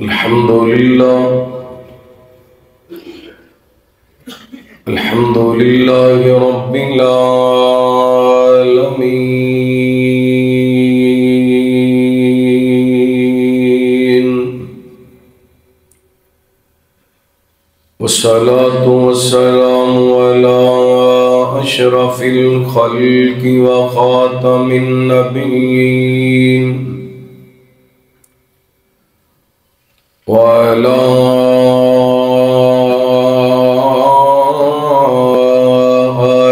الحمد لله رب العالمين، والصلاة والسلام على أشرف الخلق وخاتم النبيين وعلى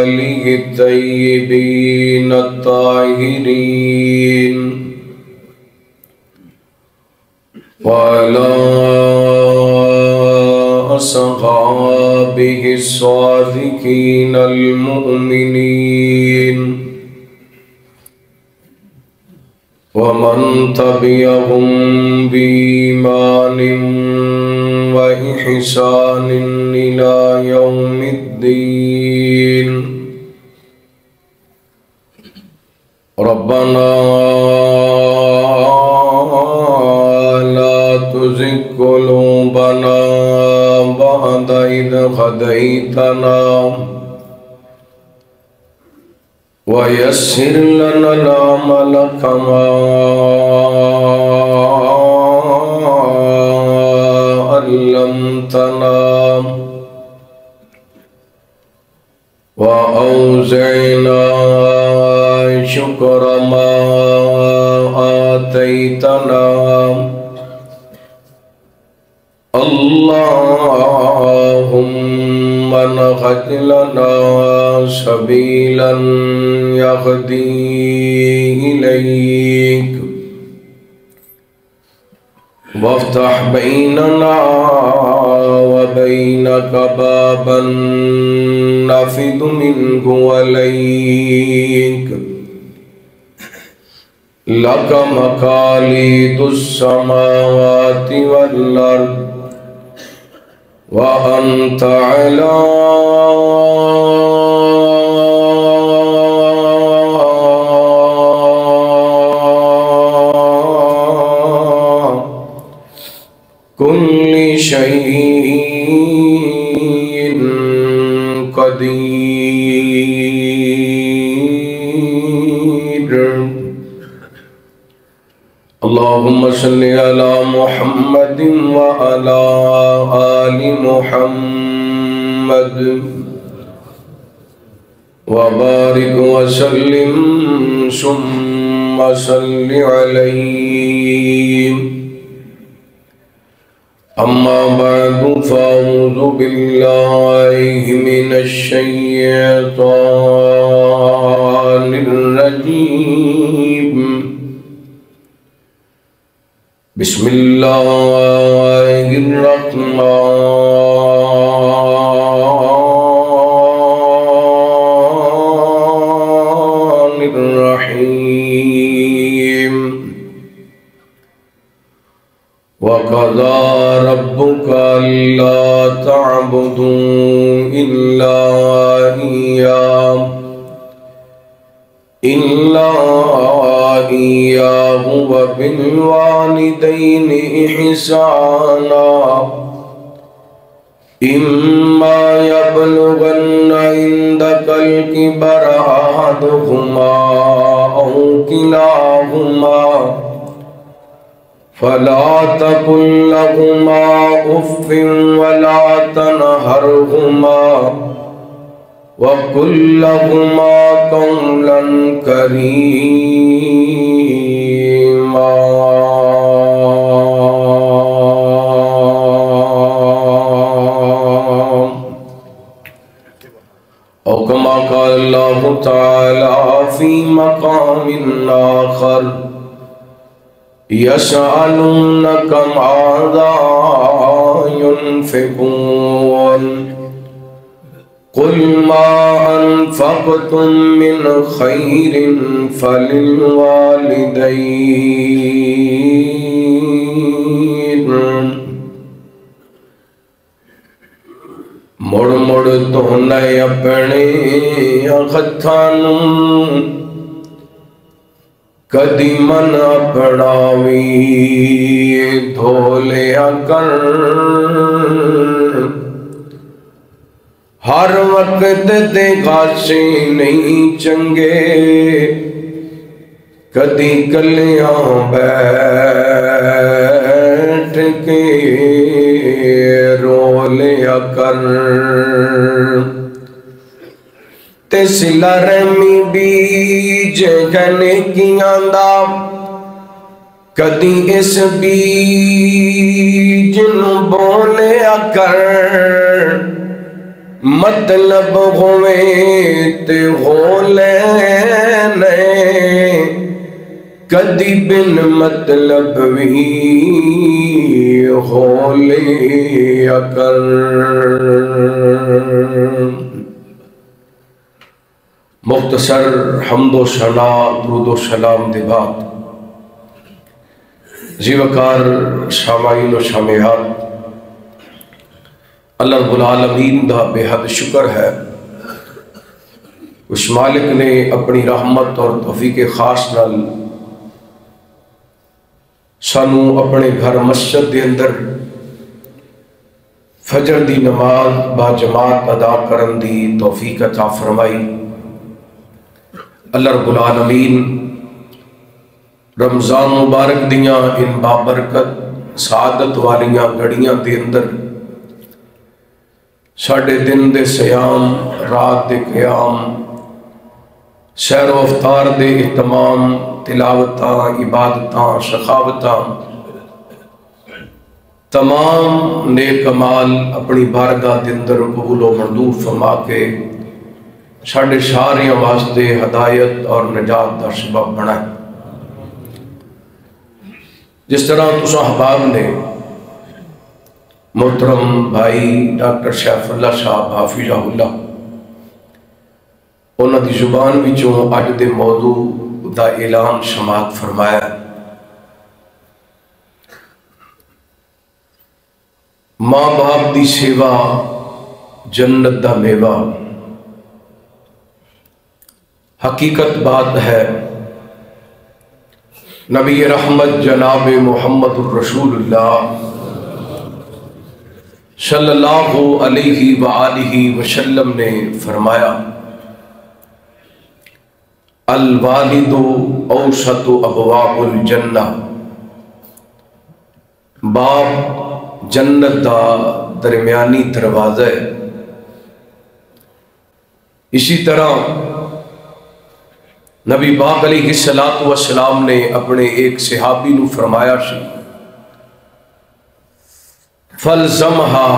آله الطيبين الطاهرين وعلى أصحابه الصادقين المؤمنين ومن تبعهم بإيمان وإحسان إلى يوم الدين. ربنا لا تزغ قلوبنا بعد إذ هديتنا ويسر لنا العمل كما علمتنا وأوزعنا شكر ما آتيتنا. اللهم نهد لنا سبيلا يهدي إليك وافتح بيننا وبينك بابا نفد منه وليك لك مقاليد السماوات والأرض وأنت على كل شيء قدير. اللهم صل على محمد وعلى آل محمد وبارك وسلم ثم صل عليه. أما بعد فأعوذ بالله من الشيطان الرجيم. بسم الله الرحمن الرحيم. وقضى ربك ألا تعبدوا إلا إياه وبالوالدين إحسانا إما يبلغن عندك الكبر أحدهما أو كلاهما فلا تقل لهما أف ولا تنهرهما وقل لهما قولا كريما. أو كما قال الله تعالى في مقام آخر يسألونك ماذا ينفقون قل ما أنفقتم من خير فللوالدين. مڑ مڑ دھونے اپنے ہتھاں کدی من اپناوی دھولیا کر ہر وقت دے غاشے نہیں چنگے کدی کلیاں بیٹھ کے رو لیا کر تے صلہ رحمی بیج گنے کیاں دا کدی اس بیج نو بولیا کر مطلب ہوئے تے ہو لینے کدی بن مطلب بھی ہو لیا کر مختصر حمد و ثنا درود و سلام دے بعد زیوکار سامعین و سامعات اللہ رب العالمین دا بے حد شکر ہے اس مالک نے اپنی رحمت اور توفیق خاص نال سانو اپنے گھر مسجد دے اندر فجر دی نماز با جماعت ادا کرن دی توفیق عطا فرمائی۔ اللہ رب العالمین رمضان مبارک دیاں ان بابرکت سعادت والیاں گھڑیاں دے اندر ساڑھے دن دے سیام رات دے قیام سیر و افطار دے اہتمام تلاوتاں عبادتاں سخاوتاں تمام نیک اعمال اپنی بارگاہ دے اندر قبول و مردود فرما کے ساڑھے ساریاں واسطے ہدایت اور نجات دا سبب بنائے۔ جس طرح تساں احباب نے محترم بھائی ڈاکٹر شیف اللہ صاحب حافظہ اللہ انہاں دی زبان وچوں اج دے موضوع دا اعلان سماعت فرمایا۔ ماں باپ دی سیوا جنت دا میوہ، حقیقت بات ہے نبی رحمت جناب محمد الرسول اللہ صلی اللہ علیہ وآلہ وسلم نے فرمایا الوالد اوسط ابواب الجنہ، باپ جنت دا درمیانی دروازہ ہے۔ اسی طرح نبی پاک علیہ السلام نے اپنے ایک صحابی نو فرمایا سی فَالْزَمْهَا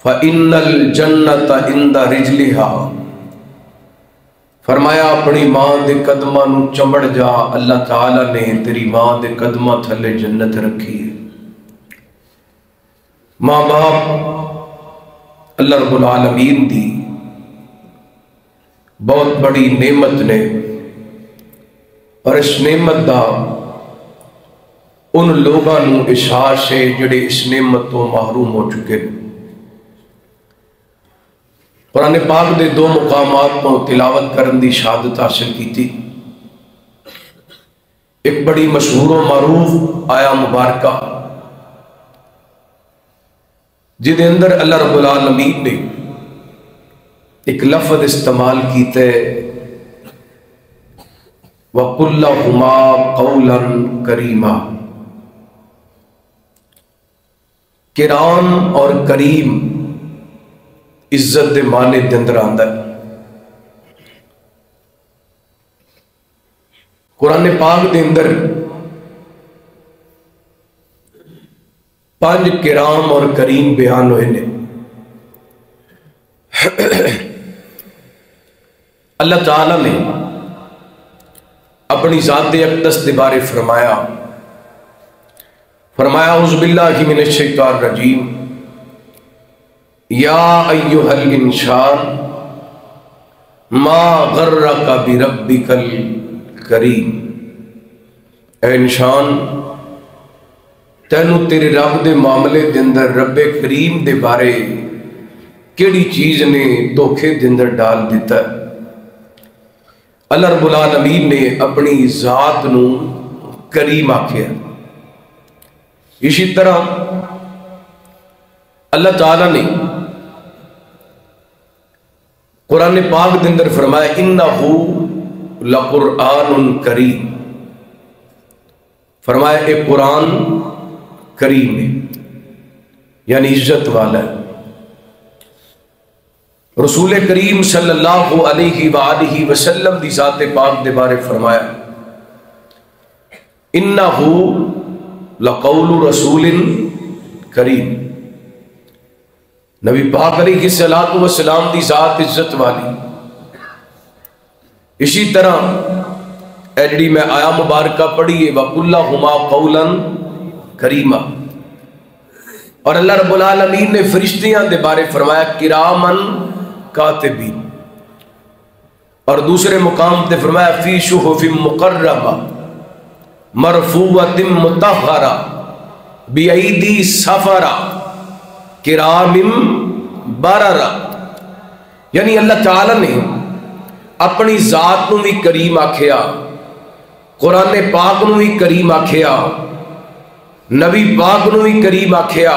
فَإِنَّ الْجَنَّةَ عِنْدَ رِجْلِهَا، فرمایا اپنی ماں دے قدمہ نو چمڑ جا، اللہ تعالیٰ نے تیری ماں دے قدمہ تھلے جنت رکھی ہے۔ ماں باپ اللہ رب العالمین دی بہت بڑی نعمت نے، اور اس نعمت دا ان لوگاں نو احساس ہے جڑے اس نعمت تو محروم ہو چکے۔ قرآن پاک دے دو مقامات کو تلاوت کرن دی شہادت حاصل کی تھی۔ ایک بڑی مشہور و معروف آیا مبارکہ جدے اندر اللہ رب العالمین نے ایک لفظ استعمال کیتے وَقُلْ لَهُمَا قَوْلًا كَرِيمًا، کرام اور کریم عزت دے معنی دے اندر آندا ہے۔ قرآن پاک دے اندر 5 کرام اور کریم بیان ہوئے نے۔ اللہ تعالیٰ نے اپنی ذات اقدس دے بارے فرمایا اعوذ باللہ من الشیطان الرجیم یا ایہا الانسان ما غرک بربک الکریم، اے انسان تینوں تیرے رب دے معاملے دے اندر رب کریم دے بارے کیڑی چیز نے دھوکے دے اندر ڈال دیتا ہے۔ اللہ رب العالمین نے اپنی ذات نو کریم آکھیا. اسی طرح اللہ تعالیٰ نے قرآن پاک کے اندر فرمایا انہو لقرآن کریم، فرمایا اے قرآن کریم ہے، یعنی عزت والا ہے. رسول کریم صلی اللہ علیہ وآلہ وسلم دی ذات پاک دے بارے فرمایا انہو لقول رسول کریم. نبی پاک علیہ الصلوۃ والسلام دی ذات عزت والی. اسی طرح ایڈی میں آیا مبارکہ پڑھیے وَقُلْ لَهُمَا قَوْلًا كَرِيمًا، اور اللہ رب العالمین نے فرشتیاں دے بارے فرمایا کرامن کاتبین، اور دوسرے مقام تے فرمایا فی صحف مکرمہ مرفوعۃ مطہرہ بایدی سفرہ کرام بررہ. یعنی اللہ تعالی نے اپنی ذات نو بھی کریم آکھیا، قرآن پاک نو بھی کریم آکھیا، نبی پاک نو بھی کریم آکھیا،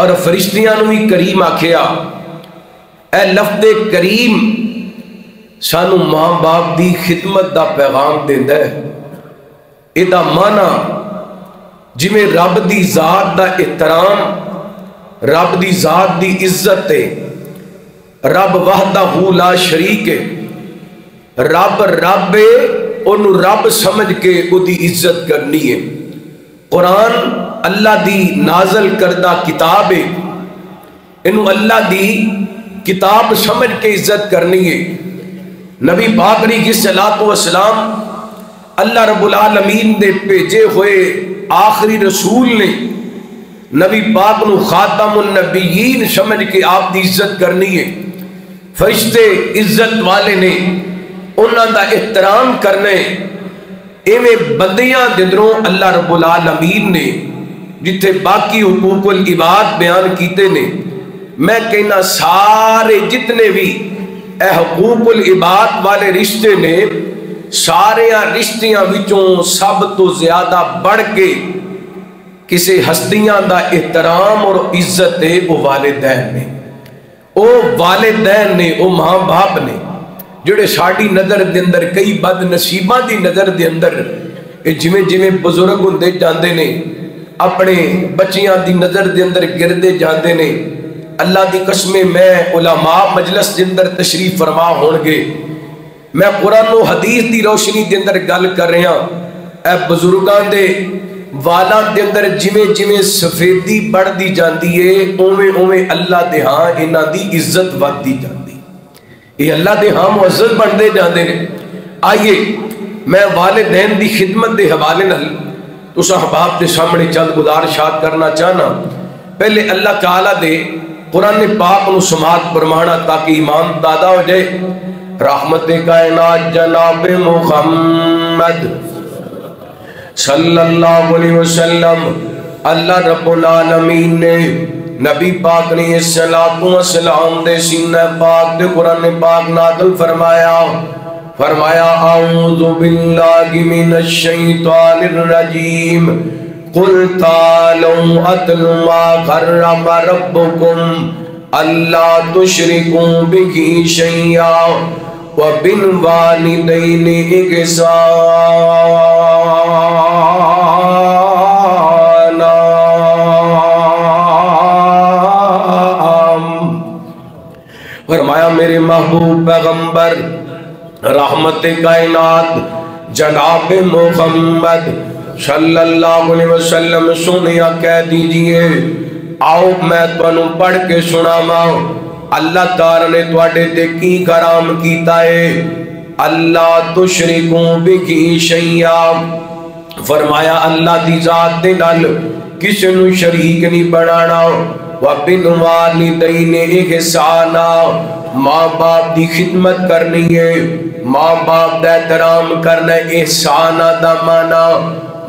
اور فرشتیاں نو بھی کریم آکھیا. اے لفظ کریم سانو ماں باپ دی خدمت دا پیغام دیندا ہے. ادا مانا جویں رب دی ذات دا احترام، رب دی ذات دی عزت ہے، رب وحدہ لا شریک ہے، رب رب ہے، انہوں رب سمجھ کے او دی عزت کرنی ہے. قرآن اللہ دی نازل کردہ کتاب ہے، انہوں اللہ دی کتاب سمجھ کے عزت کرنی ہے. نبی پاک علیہ الصلوۃ والسلام اللہ رب العالمین دے بھیجے ہوئے آخری رسول نے، نبی پاک نو خاتم النبیین سمجھ کے آپ دی عزت کرنی ہے. فرشتے عزت والے نے، انہاں دا احترام کرنے. ایویں بندیاں دندروں اللہ رب العالمین نے جتھے باقی حقوق العباد بیان کیتے نے، میں کہنا سارے جتنے بھی اے حقوق العباد والے رشتے نے، سارے رشتیاں وچوں سب تو زیادہ بڑھ کے کسی ہستیاں دا احترام اور عزت ہے وہ والدین نے. او والدین نے، او ماں باپ نے، جڑے ساڑی نظر دے اندر کئی بد نصیبہ دی نظر دے اندر جویں جویں بزرگ ہوندے جاندے نے اپنے بچیاں دی نظر دے اندر گردے جاندے نے. اللہ دی قسمیں میں علماء مجلس دے اندر تشریف فرما ہون گے، میں قرآن و حدیث دی روشنی دے اندر گل کر رہا. اے بزرگان دے والاں دے اندر جویں جویں سفیدی بڑھ دی جاندی ہے اوویں اوویں اللہ دے ہاں انہاں دی عزت ود دی جاندی، یہ اللہ دے ہاں معزز بنتے جاندے نے. آئیے میں والدین دی خدمت دے حوالے نال اس احباب دے سامنے چند گزارشات کرنا چاہنا. پہلے اللہ تعالیٰ دے قرآن پاک نو سماعت فرمانا تاکہ ایمان دادا ہو جائے. رحمت کائنات جناب محمد صلی اللہ علیہ وسلم، اللہ رب العالمین نے نبی پاک علیہ السلام دے سینہ پاک دے قرآن پاک نازل فرمایا. فرمایا اعوذ باللہ من الشیطان الرجیم قل تعالوا اتل ما حرم ربکم اللہ تشرکوا بہ شیئا وبالوالدین احسانا. فرمایا میرے محبوب پیغمبر رحمت کائنات جناب محمد صلی اللہ علیہ وسلم سنیا کہہ دیجئے، آؤ میں تانوں پڑھ کے سناواں اللہ تعالی نے تواڈے تے کی کرام کیتا ہے. اللہ تشرکوا بہ شیئا، فرمایا اللہ دی ذات دے نال کسے نوں شریک نہیں بنانا. وبالوالدین احسانا، ماں باپ دی خدمت کرنی ہے، ماں باپ دا احترام کرنا. احسانہ دا مانا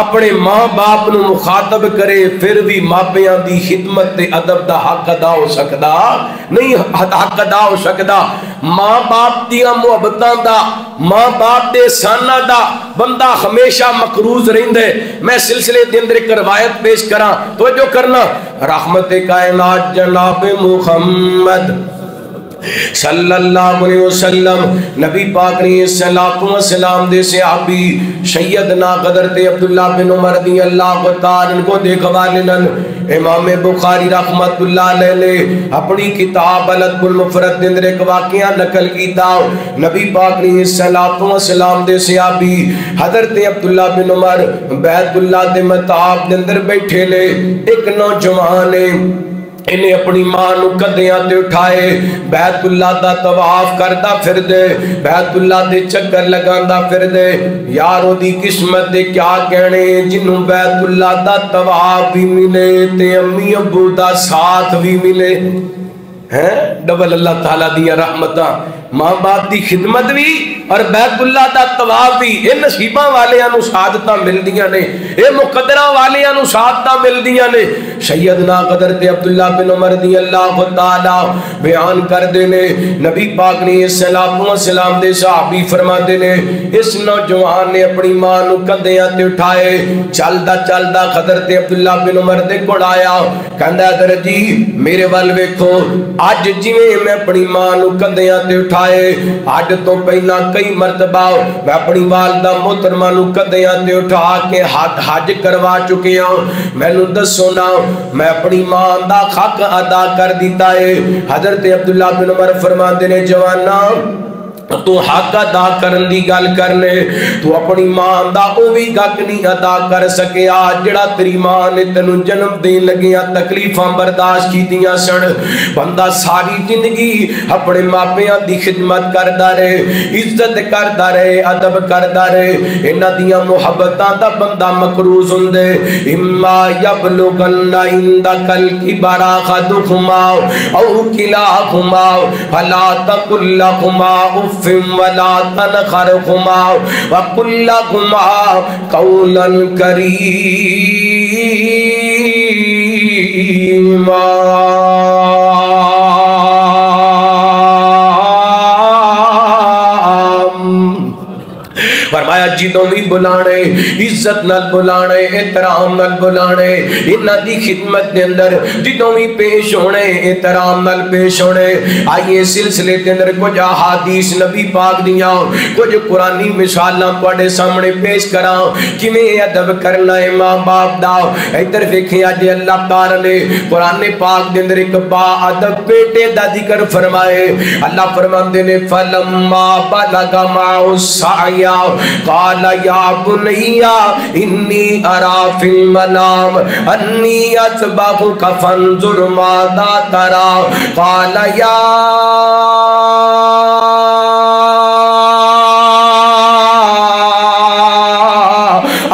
اپنے ماں باپ نو مخاطب کرے پھر بھی ماپیاں دی خدمت تے ادب دا حق ادا ہو سکدا نہیں، حق ادا ہو سکدا۔ ماں باپ دیاں محبتاں دا، ماں باپ دے احساناں دا بندہ ہمیشہ مقروض رہندے۔ میں سلسلے دے اندر ایک روایت پیش کراں، توجہ کرنا۔ رحمت کائنات جناب محمد صلی اللہ علیہ وسلم نبی پاک علیہ السلام دے صحابی سیدنا حضرت عبداللہ بن عمر رضی اللہ تعالیٰ عنہ کو دیکھوانے نن امام بخاری رحمت اللہ علیہ نے اپنی کتاب الادب المفرد دے اندر ایک واقعہ نقل کیتا۔ نبی پاک علیہ السلام دے صحابی حضرت عبداللہ بن عمر بیت اللہ دے مطاب دے اندر بیٹھے لے، ایک نوجوان نے انہیں اپنی ماں نو کدیاں تے اٹھائے، بیت اللہ دا طواف کردا پھر دے، بیت اللہ دے چکر لگاندا پھر دے۔ یارو دی قسمت دے کیا کہنے جنوں بیت اللہ دا طواف بھی ملے تے امی ابو دا ساتھ بھی ملے ہیں۔ ڈبل اللہ تعالیٰ دیا رحمتاں، ماں باپ دی خدمت بھی اور بیت اللہ دا طواف بھی۔ اے نصیباں والیاں نو سعادتاں ملدیاں نے، اے مقدراں والیاں نو سعادتاں ملدیاں نے۔ سیدنا حضرت عبداللہ بن عمر رضی اللہ تعالیٰ بیان کر دینے، نبی پاک نے السلام دے صحابی فرما دینے، اس نوجوان نے اپنی ماں نو کندیاں تے اٹھائے، چلدا چلدا حضرت عبداللہ بن عمر دے کول آیا، کہندا حضرت جی میرے وال ویکھو، اج جویں میں اپنی ماں نو کندیاں تے اٹھائے، اج تو پہلا کئی مرتبہ میں اپنی والدہ محترمہ نو کندیاں تے اٹھا کے حج کروا چکے ہوں، مینوں دسو نا میں اپنی ماں دا حق ادا کر دیتا ہے۔ حضرت عبداللہ بن عمر فرماندے نے جوانا تو حق ادا کرن دی گل کرنے، تو اپنی ماں دا اوہی حق نہیں ادا کر سکیا جڑا تیری ماں نے تینوں جنم دین لگیاں تکلیفاں برداشت کیتیاں سن۔ بندہ ساری زندگی اپنے ماپیاں دی خدمت کردا رہے، عزت کردا رہے، ادب کردا رہے، انہاں دیاں محبتاں دا بندہ مقروض ہوندے۔ اما یبلغن عندک الکبر احدہما او کلاہما فلا تقل لہما ولا تنخرهما وقل لهما قولا كريما۔ فرمایا جدوں بھی بلانے عزت نال بلانے احترام نال بلانے، انہاں دی خدمت دے اندر جدوں بھی پیش ہونے احترام نال پیش ہونے۔ آئیے سلسلے دے اندر کچھ احادیث نبی پاک دیاں کچھ قرآنی مثالاں تواڈے سامنے پیش کراں کیویں ادب کرنا ہے ماں باپ دا۔ ادھر ویکھیں اج اللہ تعالی نے قرآن پاک دے اندر ایک با ادب بیٹے دا ذکر فرمائے۔ اللہ فرماندے نے فلما بلغ معه السعي قال یا بنی انی ارا فی المنام انی اتبعک فانظر ماذا ترى قال یا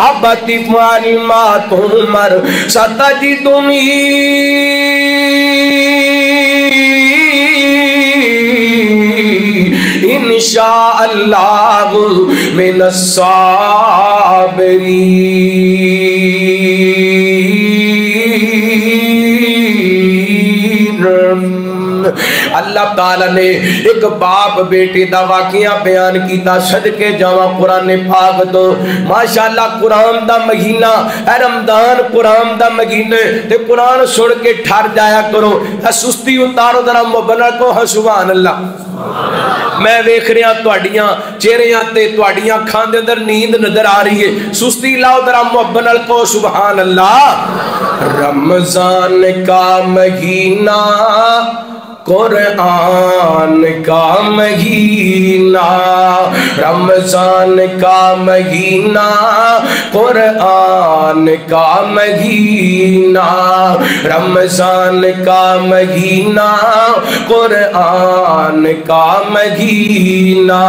ابت افعل ما تؤمر ستجدنی انشاء اللہ من الصابرین۔ اللہ تعالیٰ نے ایک باپ بیٹے دا واقعہ بیان کیتا، صدقے جاواں قرآن پاک دو۔ ماشاءاللہ قرآن دا مہینہ اے رمضان، قرآن دا مہینہ تے قرآن سن کے ٹھر جایا کرو، سستی اتارو ذرا مبنا کو سبحان اللہ۔ میں ویکھ رہا تواڈیاں چہریاں تے تواڈیاں اکھاں دے اندر نیند نظر آ رہی ہے، سستی لاؤ ذرا محبت نال کو سبحان اللہ۔ رمضان کا مہینہ قرآن کا مہینہ، رمضان کا مہینہ قرآن کا مہینہ، رمضان کا مہینہ قرآن کا مہینہ،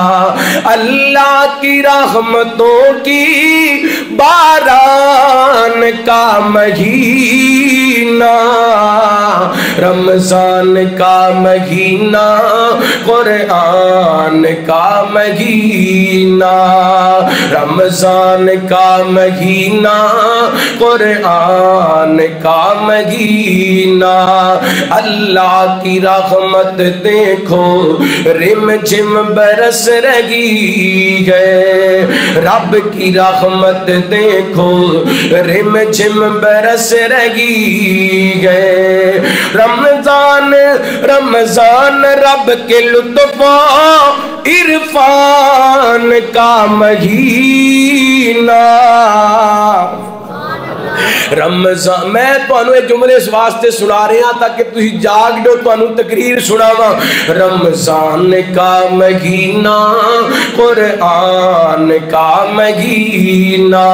اللہ کی رحمتوں کی باران کا مہینہ رمضان کا مہینہ قرآن کا مہینہ رمضان کا مہینہ قرآن کا مہینہ اللہ کی رحمت دیکھو رم جھم برس رہی ہے رب کی رحمت دیکھو رم جھم برس رہی ہے رمضان رمضان رب کے لطف عرفان کا مہینہ رمضان میں تانوں یہ جملے اس واسطے سنا رہے ہیں تاکہ تسی جاگ دو تانوں تقریر سناواں رمضان کا مہینہ قرآن کا مہینہ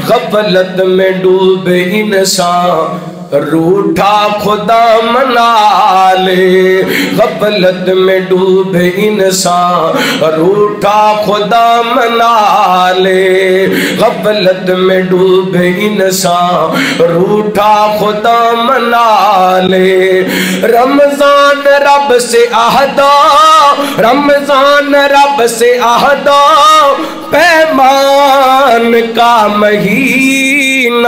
غفلت میں ڈوبے انسان روٹھا خدا منا لے غفلت میں ڈوبے انسان روٹھا خدا منا لے غفلت میں ڈوبے انسان روٹھا خدا منا لے رمضان رب سے عہدہ رمضان رب سے عہدہ پیمان کا مہینہ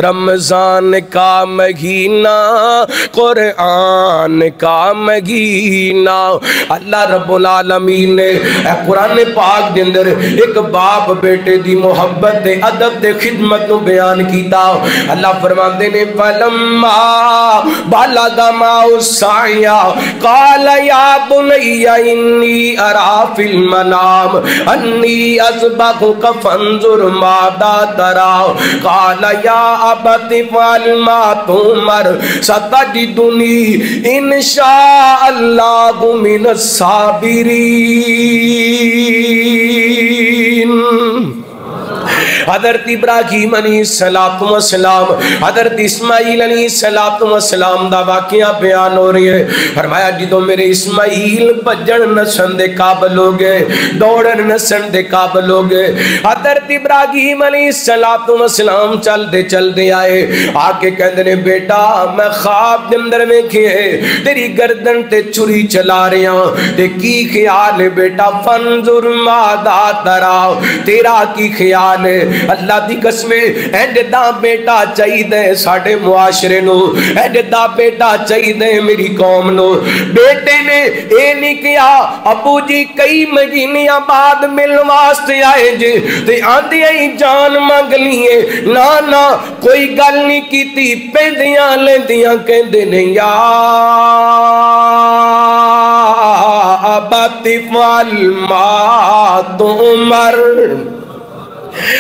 رمضان کا مہینہ قرآن کا مہینہ اللہ رب العالمین نے قرآن پاک دے اندر ایک باپ بیٹے دی محبت دے ادب دے خدمت نو بیان کیتا اللہ فرماندے نے فلما بلغ معه السعي قال يا بني إني أرى في المنام أني أذبحك فانظر ماذا ترى قال يا أبت افعل ما تؤمر ستجدني إن شاء الله من الصابرين حضرت ابراہیم علیہ السلام حضرت اسماعیل علیہ السلام دا واقعہ بیان ہو رہی ہے فرمایا جدو میرے اسماعیل بجن نسن دے قابل ہو گئے دوڑن نسن دے قابل ہو گئے حضرت ابراہیم علیہ السلام چل دے آئے آکے کہندے نے بیٹا میں خواب دے اندر ویکھے تیری گردن تے چھری چلا رہے ہاں تے کی خیال ہے بیٹا فانظر ماذا ترى تیرا کی خیال ہے اللہ دی قسمیں اینڈ دا بیٹا چاہی دے ساڑھے معاشرے نو اینڈ دا بیٹا چاہی دے میری قوم نو بیٹے نے اے نہیں کیا ابو جی کئی مہینیاں بعد مل واسطے آئے جے تے آندھی آئی جان مانگ لیے نا کوئی گل نہیں کیتی پیندیاں لیندیاں کہندے نے یا ابت افعل ما تؤمر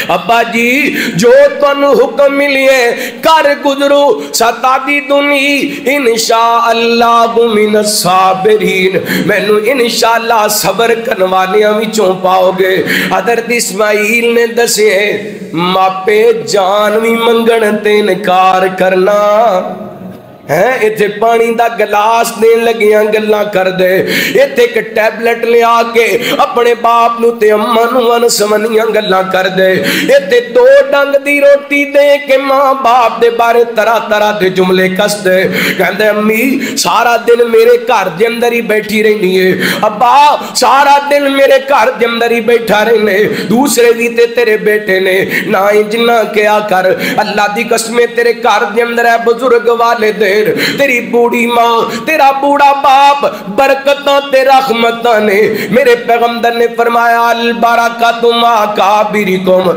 ابا جی جو تن حکم ملیے کر گزرو ستجدنی انشاءاللہ من الصابرین مینوں انشاءاللہ صبر کرنے والیاں وچوں پاؤ گے حضرت اسماعیل نے دسے ماپے جان بھی منگن تے انکار کرنا ایتھے پانی دا گلاس دین لگیاں گلاں کر دے ایتھے ایک ٹیبلٹ لے آکے اپنے باپ نو تے اماں نو انسمنیاں گلاں کر دے ایتھے دو ڈنگ دی روٹی دے کے ماں باپ دے بارے طرح دے جملے کس دے کہندے امی سارا دن میرے گھر دے اندر ہی بیٹھی رہنی ہے ابا سارا دن میرے گھر دے اندر ہی بیٹھا رہنے دوسرے بھی تے تیرے بیٹے نے نہ انجنا کیا کر اللہ دی قسمیں تیرے گھر دے اندر ہے بزرگ والے دے تیری بوڑی ماں تیرا بوڑا باپ برکتاں تے رحمتاں نے میرے پیغمبر نے فرمایا البرکات ما کابرکم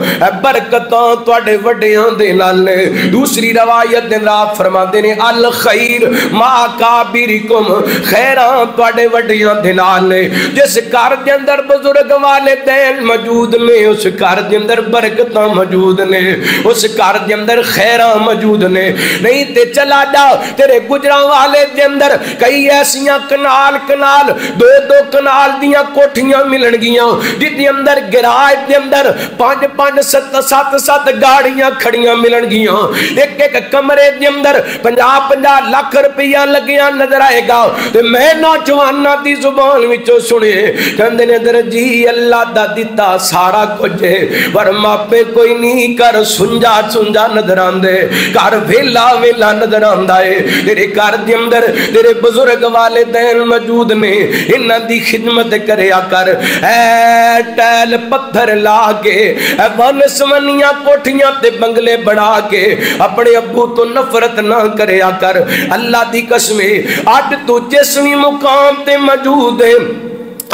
برکتاں تواڈے وڈیاں دے نال نے دوسری روایت دے نال فرماندے نے الخیر ما کابرکم خیراں تواڈے وڈیاں دے نال نے جس گھر دے اندر بزرگ والدین موجود نے اس گھر دے اندر برکتاں موجود نے اس گھر دے اندر خیراں موجود نے نہیں تے چلا جا تیرے گجراں والے دے اندر کئی ایسیاں کنال کنال دو دو کنال دیاں کوٹھیاں ملن گیاں جدی اندر گراج دے اندر 5-5 7-7 گاڑیاں کھڑیاں ملن گیاں ایک ایک کمرے دے اندر 50-50 لاکھ روپیہ لگیاں نظر آئے گا تے میں نوجواناں دی زبان وچوں سنے کہندے نے در جی اللہ دا دتا سارا کچھ ہے پر ماپے کوئی نہیں کر سنجا سنجا نظر آندے کر ویلا ویلا نظر آندا ہے تیرے گھر دے اندر تیرے بزرگ والدین موجود نے انہاں دی خدمت کریا کر اے ٹیل پتھر لا کے اے ون سمنیاں کوٹھیاں تے بنگلے بنا کے اپنے ابو تو نفرت نہ کریا کر اللہ دی قسم اج تو جس وی مقام تے موجود ہے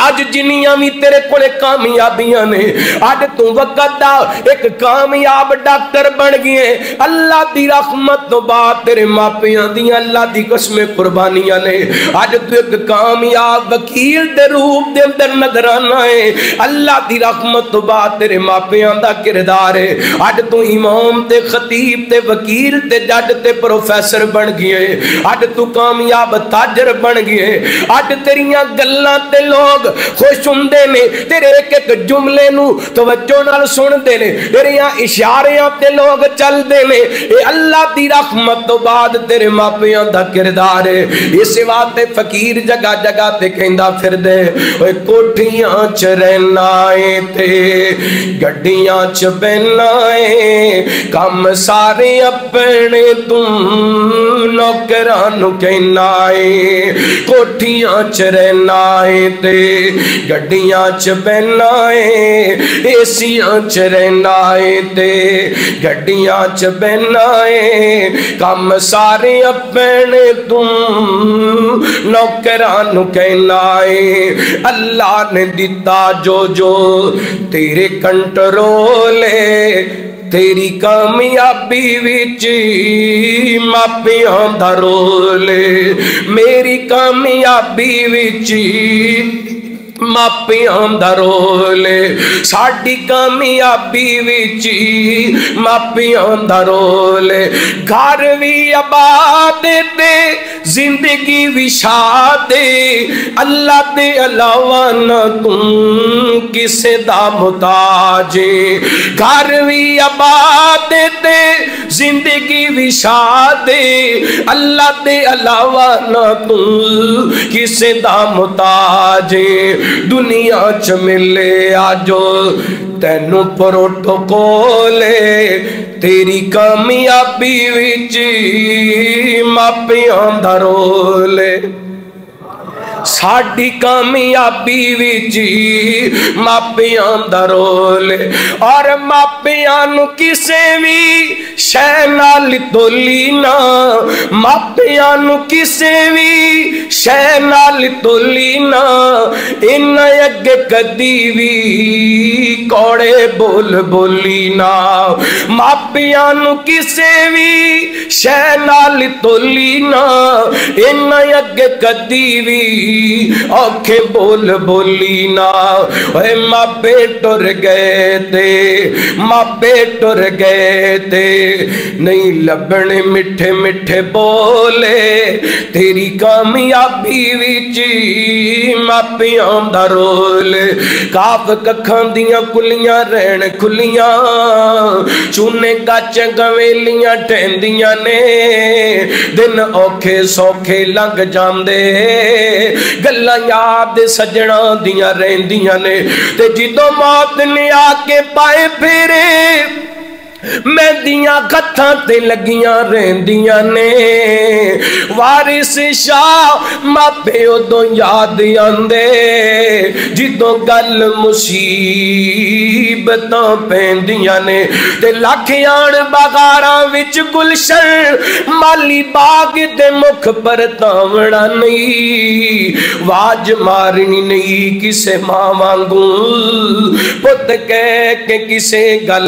آج جنیاں بھی تیرے کولے کامیابیاں نے آج تو وقت دا ایک کامیاب ڈاکٹر بن گئے اللہ دی رحمت تو بعد تیرے ماپیاں دیاں اللہ دی قسم قربانیاں نے آج تو ایک کامیاب وکیل دے روپ دے اندر نظر آنا ہے اللہ دی رحمت تو بعد تیرے ماپیاں دا کردار ہے آج تو امام تے خطیب تے وکیل تے جج تے پروفیسر بن گئے آج تو کامیاب تاجر بن گئے آج تیریاں گلاں تے لوگ خوش ہوندے نے تیرے ایک ایک جملے نو توجہ نال سندے نے تیریاں اشاریاں تے لوگ چل دے نے اے اللہ دی رحمت تو بعد تیرے ماپیاں دا کردار ہے اس واسطے فقیر جگہ جگہ تے کہندا پھر دے اوے کوٹھیاں چ رہنا اے تے گڈیاں چ بہنا اے کم سارے اپنے تم نوکراں نو کہنا اے کوٹھیاں چ رہنا اے تے گڈیاں چ بہنا اے ایسیاں چ رہنا اے تے گڈیاں چ بہنا اے کم سارے اپنے تم نوکراں نو کہنا اے اللہ نے دتا جو جو تیرے کنٹرول ہے تیری کامیابی وچ ماپیاں دا رول میری کامیابی وچ ماپیاں دا رول ساڈی کامیابی وچ ماپیاں دا رول گھر وی آباد تے زندگی وی شاد اللہ دے علاوہ نہ تم کسے دا محتاج گھر وی آباد تے زندگی وی شاد اللہ دے علاوہ نہ تم کسے دا محتاج دنیا چ ملے آجو تینو پروٹوکول تیری کامیابی وچ ماپیاں دا رول ساڈی کامیابی وچ ماپیاں دا رول اور ماپیاں نو کسے وی شے نال تولی نہ ماپیاں نو کسے وی شے نال تولی نہ ان اگے کدی وی کوڑے بول بولی نہ ماپیاں نو کسے وی شے نال تولی نہ ان اگے کدی وی اوکھے بول بولی نا اے ماپے ٹر گئے تے ماپے ٹر گئے تے نہیں لبنے مٹھے مٹھے بولے تیری کامیابی وچ ماپیاں دا رول کاف ککھاں دیاں کلیاں رہن کھلیاں چونے کچ گویلیاں ٹہندیاں نے دن اوکھے سوکھے لنگ جاندے گلاں یاد سجنا دیاں رہندیاں نے تے جدوں موت نے آ کے پائے پھیرے میں دیاں کتھاں تے لگیاں رہندیاں نے وارث شاہ ماپے ادوں یاد آندے جدوں گل مصیبتاں پیندیاں نے تے لکھیاں بغاراں وچ گلشن مالی باغ دے مکھ پر تاونا نہیں واج مارنی نہیں کسے ماں وانگوں پت کہہ کے کسے گل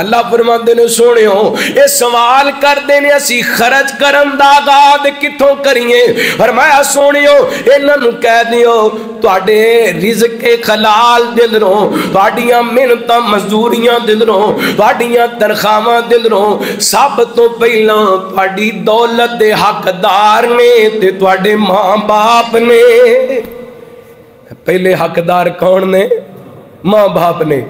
اللہ فرماندے نے سونیو اے سوال کردے نے اسی خرچ کرن دا آغاز کتھوں کریے؟ فرمایا سونیو انہاں نوں کہہ دیو تواڈے رزق حلال دلروں، تواڈیاں محنتاں مزدوریاں دلروں، تواڈیاں تنخواہاں دلروں، سب تو پہلاں تواڈی دولت دے حقدار نے تے تواڈے ماں باپ نے۔ پہلے حقدار کون نے؟ ماں باپ نے۔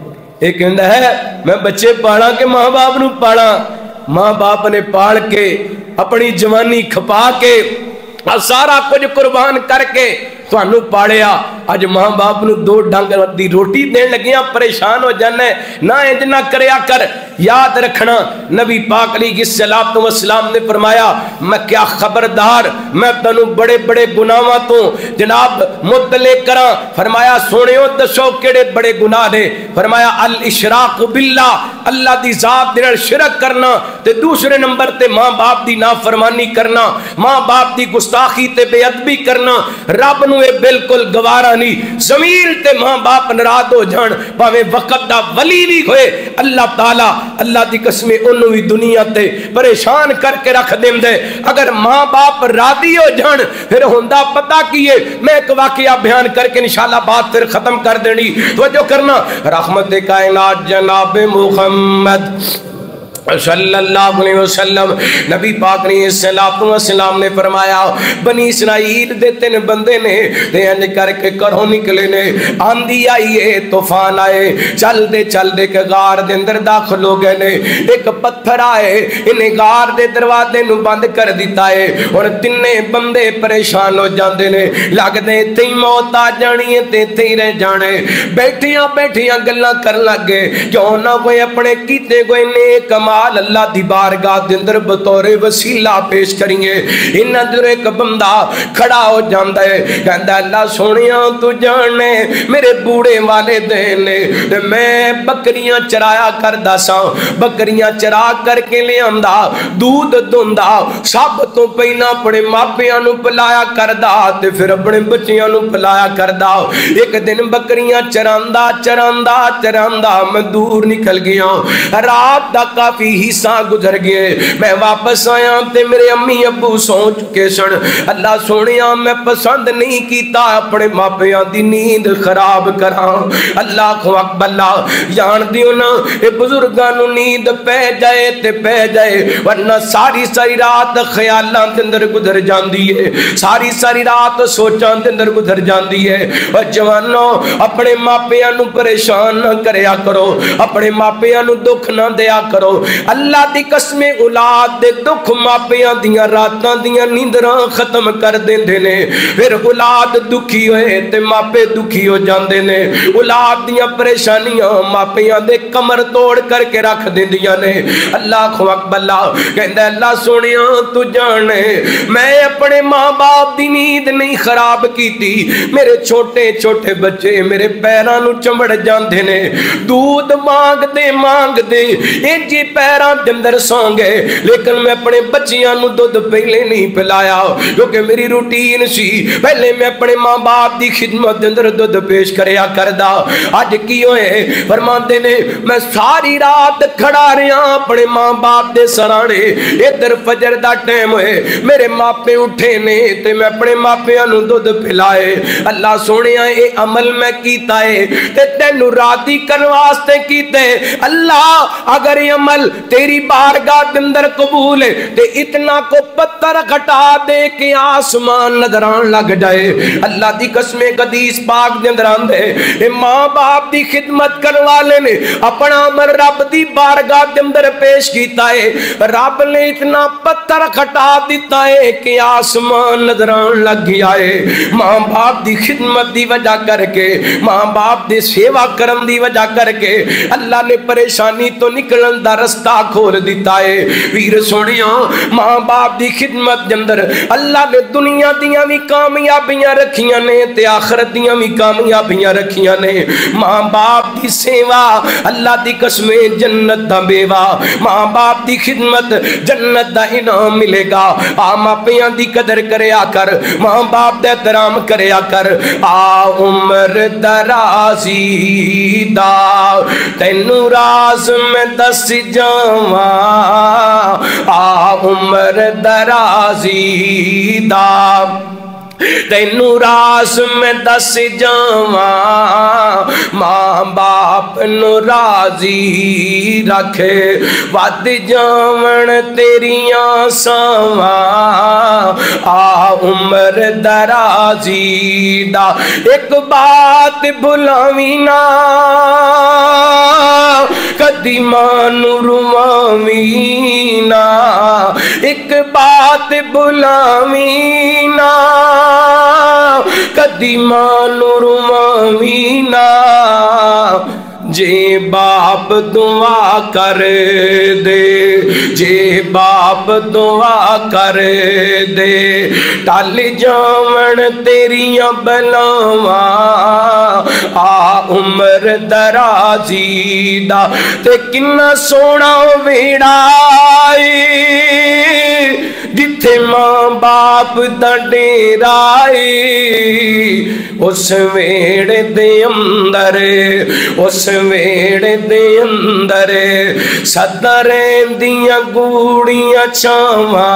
ایک کہندا ہے میں بچے پالا کہ ماں باپ نو پالا؟ ماں باپ نے پال کے اپنی جوانی کھپا کے سارا کچھ قربان کر کے تھانوں پاڑیا، اج ماں باپ نو دو ڈنگ دی روٹی دین لگیاں پریشان ہو جانا ہے۔ نہ انج نہ کریا کر، یاد رکھنا نبی پاک علیہ الصلوۃ والسلام نے فرمایا میں کیا خبردار میں تنوں بڑے بڑے گناہاں تو جناب مطلع کراں۔ فرمایا سونیو دسو کیڑے بڑے گناہ نے؟ فرمایا الاشراق باللہ، اللہ دی ذات دے نال شرک کرنا، تے دوسرے نمبر تے ماں باپ دی نافرمانی کرنا، ماں باپ دی گستاخی تے بے ادبی کرنا۔ رب نو اے بالکل گوارا نہیں۔ زمین تے ماں باپ ناراض ہو جان پاویں وقت دا ولی بھی ہوئے، اللہ تعالی اللہ دی قسمیں انہوں بھی دنیا تے پریشان کر کے رکھ دیں دے۔ اگر ماں باپ راضی ہو جان پھر ہوندہ پتہ کیے، میں ایک واقعہ بیان کر کے انشاءاللہ بات پھر ختم کر دینی۔ توجہ کرنا، رحمت کائنات جناب محمد صلی اللہ علیہ وسلم نبی پاک علیہ السلام نے فرمایا بنی اسرائیل دے تین بندے نے تے انج کر کے گھروں نکلے نے، آندھی آئیے طوفان آئے، چل دے کے غار دے اندر داخل ہو گئے نے۔ ایک پتھر آئے انہیں غار دے دروازے نو بند کر دیتا ہے اور تینے بندے پریشان ہو جاندے نے، لگ دے تے موت آ جانی ہے تے تے رہ جانے۔ بیٹھیاں گلاں کر لگے کیوں نہ کوئی اپنے کیتے کوئی نیک اللہ دی بارگاہ دے اندر بطور وسیلہ پیش کریں گے۔ ان اندر ایک بندہ کھڑا ہو جاندا ہے، کہندا اللہ سونیاں تو جانے میرے بوڑھے والدین نے تے میں بکریاں چرایا کردا ساں، بکریاں چرا کر کے لے آندا، دودھ دوندا، سب تو پہلا اپنے ماپیاں نو پلایا کردا تے پھر اپنے بچیاں نو پلایا کردا۔ ایک دن بکریاں چراندا میں دور نکل گیا، رات دا کافی حصہ گزر گئے، میں واپس آیا تے میرے امی ابو سو چکے سن۔ اللہ سونیا میں پسند نہیں کیتا اپنے ماپیاں دی نیند خراب کراں۔ اللہ کو اکبر جان دیو نا اے بزرگاں نو نیند پہ جائے تے پہ جائے، ورنہ ساری رات خیالاں دے اندر گزر جاندی ہے، ساری رات سوچاں دے اندر گزر جاندی ہے۔ اور جوانو اپنے ماپیاں نو پریشان نہ کریا کرو، اپنے ماپیاں نو دکھ نہ دیا کرو۔ اللہ دی قسم اولاد دے دکھ ماپیاں دیاں راتاں دیاں نیندراں ختم کر دیندے نے، پھر اولاد دکھی ہوئے تے ماپے دکھی ہو جاندے نے، اولاد دیاں پریشانیاں ماپیاں دے کمر توڑ کر کے رکھ دیندیاں نے۔ اللہ کو اکبر کہندا اللہ سونیاں تو جانے میں اپنے ماں باپ دی نیند نہیں خراب کیتی، میرے چھوٹے بچے میرے پیراں نو چمڑ جاندے نے، دودھ مانگ دے انجی پیران دندر سوں گے، لیکن میں اپنے بچیاں نو دودھ پہلے نہیں پلایا کیونکہ میری روٹین سی، پہلے میں اپنے ماں باپ دی خدمت دندر دودھ پیش کریا کردا۔ آج کی ہوئے فرماندے نے میں ساری رات کھڑا رہا اپنے ماں باپ دے سرانے، ادھر فجر دا ٹائم ہوئے میرے ماپے اٹھے نے تے میں اپنے ماپیاں نو دودھ پلائے۔ اللہ سونیا اے عمل میں کیتا ہے تے تینو راضی کرن واسطے کیتے۔ اللہ اگر یہ عمل تیری بارگاہ دے اندر قبول ہے تے اتنا کو پتھر گھٹا دے کہ آسمان نظران لگ جائے۔ اللہ دی قسم حدیث پاک دے اندر آندے اے ماں باپ دی خدمت کرنے والے نے اپنا عمل رب دی بارگاہ دے اندر پیش کیتا ہے، رب نے اتنا پتھر گھٹا دیتا ہے کہ آسمان نظران لگ گیا ہے۔ ماں باپ دی خدمت دی وجہ کر کے، ماں باپ دی سیوا کرن دی وجہ کر کے اللہ نے پریشانی تو نکلن دا رستہ رستہ کھول دیتا ہے ویر سونیا ماں باپ دی خدمت دے اندر اللہ نے دنیا دیاں بھی کامیابیاں رکھیاں نے تے آخرت دیاں بھی کامیابیاں رکھیاں نے ماں باپ دی سیوا اللہ دی قسمیں جنت دا بیوا ماں باپ دی خدمت جنت دا انعام ملے گا ماں پیاں دی قدر کریا کر ماں باپ دے احترام کریا کر عمر درازی دا تینوں راز میں دس جاواں عمر درازی دا تینوں راز میں دس جاواں ماں باپ نو راضی رکھے ود جاون تیریاں ساواں عمر درازی دا ایک بات بھلاویں نا کدی ماں نو رواویں نا ایک بات بھلاویں نا کدی ماں نو رواویں نا جے باپ دعا کر دے جے باپ دعا کر دے ٹل جاون تیریاں بلاواں عمر درازی دا تے کنا سونا ویڑا جتھے ماں باپ دا ڈیرا اس ویڑ دے اندر اس ویڑ دے اندر صدریں دیاں گوڑیاں چھاواں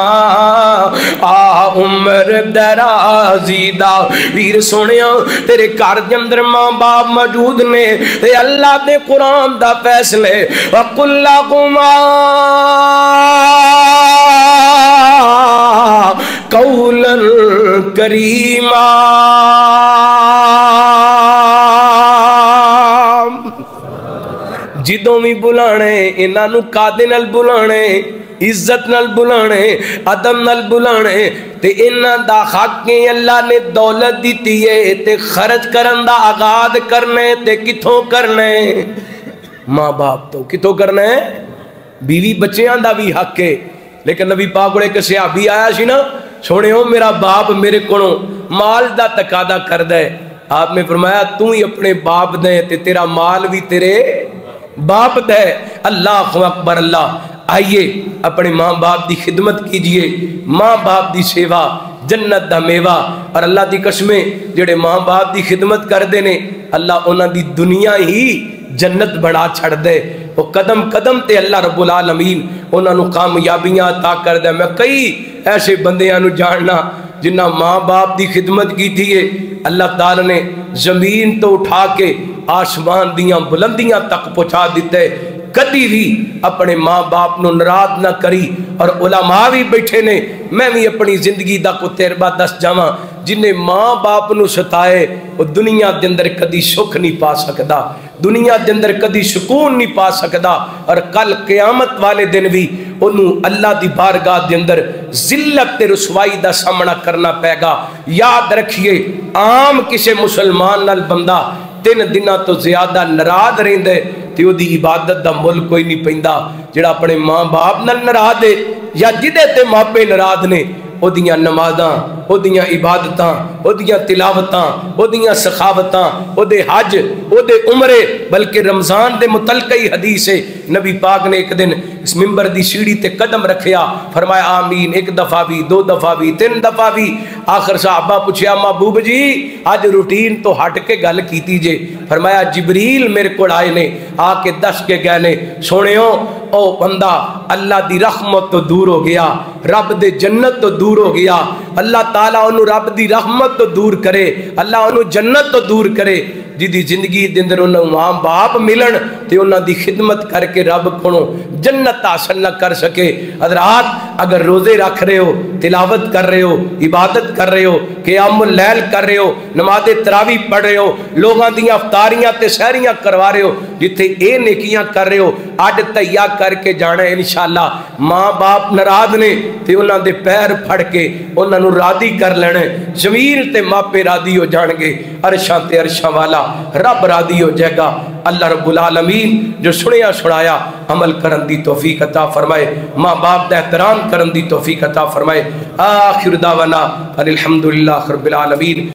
عمر درازی دا ویر سونیا تیرے گھر دے اندر ماں باپ موجود نے تے اللہ دے قرآن دا فیصلے وَقُلْ لَهُمَا قَوْلًا كَرِيمًا جدوں بھی بلانے انہاں نو قادے نال بلانے عزت نال بلانے ادب نال بلانے تے انہاں دا حق اللہ نے دولت دیتی ہے تے خرچ کرن دا آغاز کرنے تے کتھوں کرنے ماں باپ تو کتھوں کرنے بیوی بچیاں دا بھی حق ہے لیکن نبی پاک کو ایک صحابی آیا سی نا سونے ہو میرا باپ میرے کو مال دا تقاضا کر دے آپ نے فرمایا تو ہی اپنے باپ دے تے تیرا مال بھی تیرے باپ دے اللہ اکبر اللہ آئیے اپنے ماں باپ دی خدمت کیجئے ماں باپ دی سیوا جنت دا میوہ اور اللہ دی قسمیں جڑے ماں باپ دی خدمت کر دینے اللہ انہاں دی دنیا ہی جنت بڑا چھڑ دے وہ قدم قدم تے اللہ رب العالمین انہاں نو کامیابیاں عطا کر دے میں کئی ایسے بندیاں نو جاننا جنہ ماں باپ دی خدمت کی تھی اللہ تعالی نے زمین تو اٹھا کے آسمان دیاں بلندیاں تک پہنچا دیتے کدی بھی اپنے ماں باپ نو ناراض نہ کری اور علماء بھی بیٹھے نے میں بھی اپنی زندگی دا کو تجربہ دس جاواں جنہیں ماں باپ نو ستائے وہ دنیا دے اندر کدی سکھ نہیں پا سکدا دنیا دے اندر کدی سکون نہیں پا سکدا اور کل قیامت والے دن بھی انہوں اللہ دی بارگاہ دے اندر ذلت تے رسوائی دا سامنا کرنا پے گا یاد رکھیے عام کسے مسلمان نال بندہ 3 دنوں تو زیادہ ناراض رہندے تے او دی عبادت دا مل کوئی نہیں پیندا جڑا اپنے ماں باپ نال ناراض ہے یا جدے تے ماپے ناراض نے او دیاں نمازاں او دیاں عبادتاں او دیاں تلاوتاں او دیاں سخاوتاں او دے حج او دے عمرے بلکہ رمضان دے متعلقی حدیث ہے نبی پاک نے ایک دن اس منبر دی سیڑھی تے قدم رکھیا فرمایا آمین 1 دفعہ بھی 2 دفعہ بھی 3 دفعہ بھی آخر صحابہ پوچھیا محبوب جی آج روٹین تو ہٹ کے گل کیتی جے فرمایا جبریل میرے کو آئے نے آ کے دس کے گئے نے سونےو او بندہ اللہ دی رحمت تو دور ہو گیا رب دے جنت تو دور ہو گیا اللہ تعالیٰ انہوں رب دی رحمت تو دور کرے اللہ انہوں جنت تو دور کرے جدی زندگی دے اندر انہوں ماں باپ ملن تے انہوں دی خدمت کر کے رب کھنو جنت حاصل نہ کر سکے حضرات اگر روزے رکھ رہے ہو تلاوت کر رہے ہو عبادت کر رہے ہو قیام اللیل کر رہے ہو نماز تراویح پڑھ رہے ہو لوگاں دیاں افطاریاں تے سحریاں کروا رہے ہو جتھے اے نیکیاں کر رہے ہو اڈ تیا کر کے جانا ہے انشاءاللہ ماں باپ ناراض نے تے انہاں دے پیر پھڑ کے انہاں نو راضی کر لینا زمین تے ماپے راضی ہو جان گے عرشاں تے عرشاں والا رب راضی ہو جائے گا۔ اللہ رب العالمین جو سنیا سنایا عمل کرن دی توفیق عطا فرمائے، ماں باپ دا احترام کرن دی توفیق عطا فرمائے۔ آخر دعوانا الحمدللہ رب العالمین۔